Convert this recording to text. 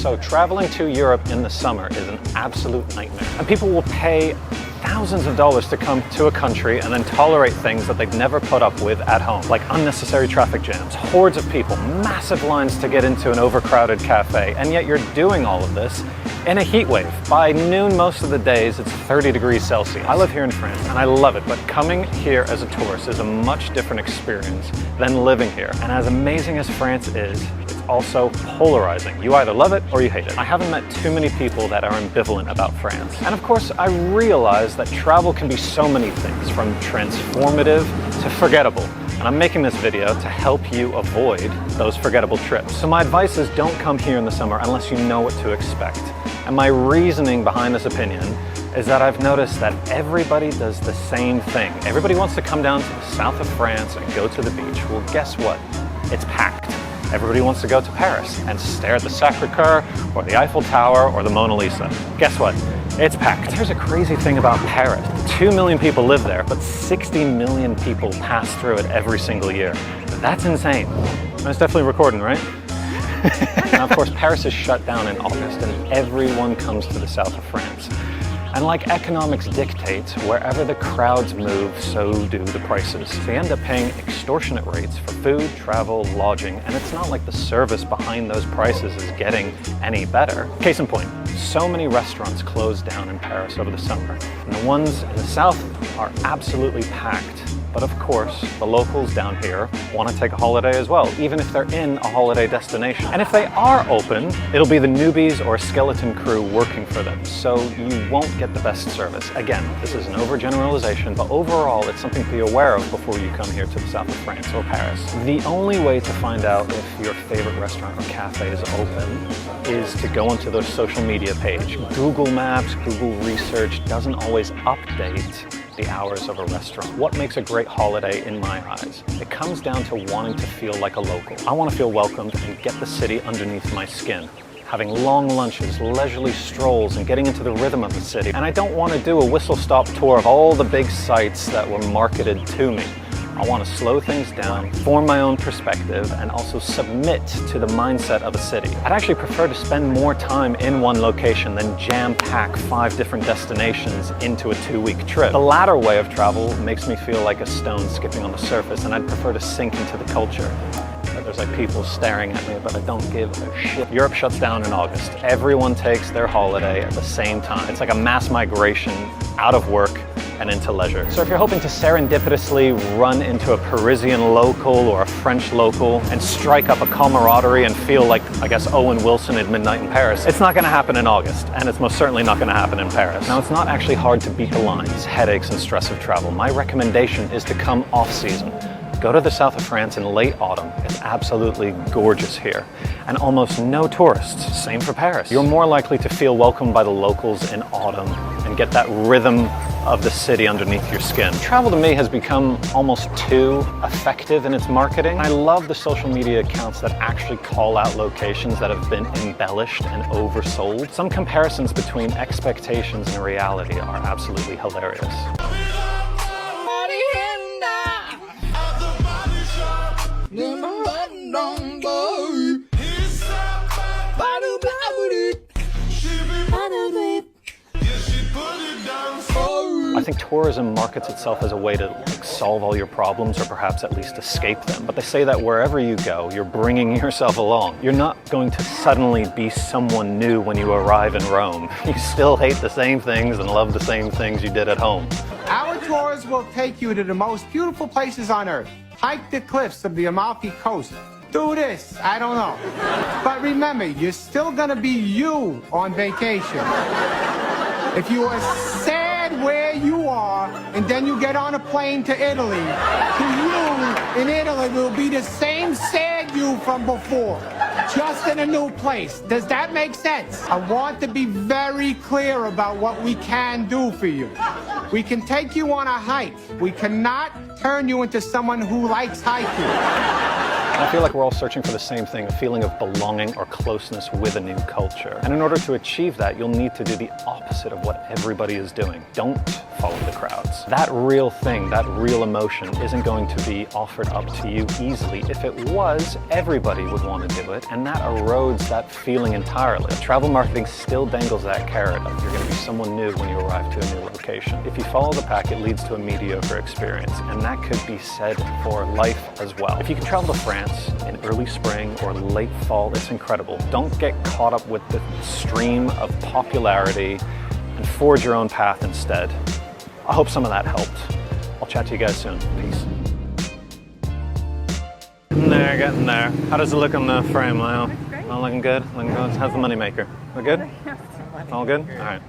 So traveling to Europe in the summer is an absolute nightmare. And people will pay thousands of dollars to come to a country and then tolerate things that they'd never put up with at home, like unnecessary traffic jams, hordes of people, massive lines to get into an overcrowded cafe, and yet you're doing all of this in a heat wave. By noon most of the days, it's 30 degrees Celsius. I live here in France and I love it, but coming here as a tourist is a much different experience than living here. And as amazing as France is, it's also polarizing. You either love it or you hate it. I haven't met too many people that are ambivalent about France. And of course, I realize that travel can be so many things, from transformative to forgettable. And I'm making this video to help you avoid those forgettable trips. So my advice is don't come here in the summer unless you know what to expect. And my reasoning behind this opinion is that I've noticed that everybody does the same thing. Everybody wants to come down to the south of France and go to the beach. Well, guess what? It's packed. Everybody wants to go to Paris and stare at the Sacré-Cœur or the Eiffel Tower or the Mona Lisa. Guess what? It's packed. Here's a crazy thing about Paris. 2 million people live there, but 60 million people pass through it every single year. That's insane. That's definitely recording, right? Now, of course, Paris is shut down in August and everyone comes to the south of France. And like economics dictates, wherever the crowds move, so do the prices. So you end up paying extortionate rates for food, travel, lodging, and it's not like the service behind those prices is getting any better. Case in point, so many restaurants close down in Paris over the summer. And the ones in the south are absolutely packed. But of course, the locals down here want to take a holiday as well, even if they're in a holiday destination. And if they are open, it'll be the newbies or skeleton crew working for them, so you won't get the best service. Again, this is an overgeneralization, but overall, it's something to be aware of before you come here to the south of France or Paris. The only way to find out if your favorite restaurant or cafe is open is to go onto their social media page. Google Maps, Google Research doesn't always update the hours of a restaurant. What makes a great holiday in my eyes? It comes down to wanting to feel like a local. I want to feel welcomed and get the city underneath my skin. Having long lunches, leisurely strolls, and getting into the rhythm of the city. And I don't want to do a whistle-stop tour of all the big sites that were marketed to me. I want to slow things down, form my own perspective, and also submit to the mindset of a city. I'd actually prefer to spend more time in one location than jam-pack 5 different destinations into a 2-week trip. The latter way of travel makes me feel like a stone skipping on the surface, and I'd prefer to sink into the culture. There's like people staring at me, but I don't give a shit. Europe shuts down in August. Everyone takes their holiday at the same time. It's like a mass migration out of work and into leisure. So if you're hoping to serendipitously run into a Parisian local or a French local and strike up a camaraderie and feel like, I guess, Owen Wilson at Midnight in Paris, it's not gonna happen in August, and it's most certainly not gonna happen in Paris. Now, it's not actually hard to beat the lines, headaches, and stress of travel. My recommendation is to come off-season. Go to the south of France in late autumn. It's absolutely gorgeous here. And almost no tourists. Same for Paris. You're more likely to feel welcomed by the locals in autumn and get that rhythm of the city underneath your skin. Travel to me has become almost too effective in its marketing. I love the social media accounts that actually call out locations that have been embellished and oversold. Some comparisons between expectations and reality are absolutely hilarious. I think tourism markets itself as a way to solve all your problems, or perhaps at least escape them. But they say that wherever you go, you're bringing yourself along. You're not going to suddenly be someone new when you arrive in Rome. You still hate the same things and love the same things you did at home. Our tours will take you to the most beautiful places on earth. Hike the cliffs of the Amalfi Coast. Do this, I don't know. But remember, you're still gonna be you on vacation. If you are sad where you are, and then you get on a plane to Italy, to you in Italy will be the same sad you from before, just in a new place. Does that make sense? I want to be very clear about what we can do for you. We can take you on a hike. We cannot turn you into someone who likes hiking. I feel like we're all searching for the same thing, a feeling of belonging or closeness with a new culture. And in order to achieve that, you'll need to do the opposite of what everybody is doing. Don't follow the crowds. experience. That real thing, that real emotion isn't going to be offered up to you easily. If it was, everybody would want to do it, and that erodes that feeling entirely. Travel marketing still dangles that carrot of you're going to be someone new when you arrive to a new location. If you follow the pack, it leads to a mediocre experience, and that could be said for life as well. If you can travel to France in early spring or late fall, it's incredible. Don't get caught up with the stream of popularity and forge your own path instead. I hope some of that helped. I'll chat to you guys soon. Peace. Getting there. How does it look on the frame, Lyle? Looks great. All looking good? Looking good? How's the moneymaker? We good? All good? All right.